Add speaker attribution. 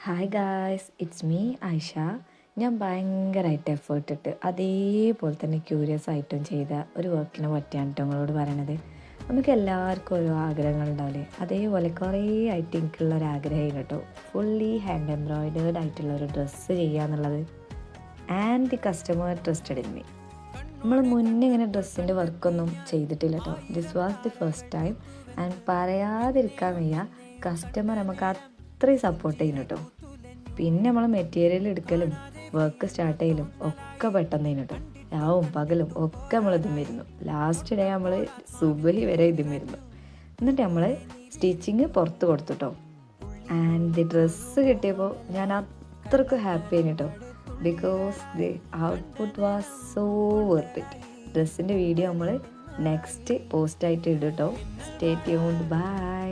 Speaker 1: Hi guys, it's me Ayesha. ഞാൻ ഭയങ്കരമായിട്ട് effort ഇട്ട് അതേപോലെ തന്നെ ക്യൂരിയസ് ആയിട്ടും ചെയ്ത ഒരു വർക്കിനെ പറ്റിയാണ് കേട്ടോ നിങ്ങളോട് പറയണത്. നമുക്ക് എല്ലാവർക്കും ഓരോ ആഗ്രഹങ്ങളുണ്ടാവില്ലേ, അതേപോലെ കുറേ ആയിട്ട് എനിക്കുള്ള ഒരു ആഗ്രഹമായിരുന്നു കേട്ടോ, ഫുള്ളി ഹാൻഡ് എംബ്രോയിഡേർഡ് ആയിട്ടുള്ള ഒരു ഡ്രസ്സ് ചെയ്യുക എന്നുള്ളത്. And the customer trusted in me. നമ്മൾ മുന്നേ ഇങ്ങനെ ഡ്രസ്സിൻ്റെ വർക്കൊന്നും ചെയ്തിട്ടില്ല കേട്ടോ. This was the first time. And പറയാതിരിക്കാൻ വയ്യ, കസ്റ്റമർ നമുക്ക് അത്രയും സപ്പോർട്ട് ചെയ്യുന്നു കേട്ടോ. പിന്നെ നമ്മൾ മെറ്റീരിയൽ എടുക്കലും വർക്ക് സ്റ്റാർട്ട് ചെയ്യലും ഒക്കെ പെട്ടെന്ന് കേട്ടോ. രാവും പകലും ഒക്കെ നമ്മൾ ഇതും വരുന്നു. ലാസ്റ്റ് ഡേ നമ്മൾ സുബഹി വരെ ഇതും വരുന്നു. എന്നിട്ട് നമ്മൾ സ്റ്റിച്ചിങ് പുറത്ത് കൊടുത്തു കേട്ടോ. ആൻഡ് ദി ഡ്രസ്സ് കിട്ടിയപ്പോൾ ഞാൻ അത്രയ്ക്ക് ഹാപ്പി ആയിരുന്നു കേട്ടോ. Because the output was so worth it. ഡ്രസ്സിൻ്റെ വീഡിയോ നമ്മൾ നെക്സ്റ്റ് പോസ്റ്റായിട്ട് ഇടും കേട്ടോ. Stay tuned. ബൈ.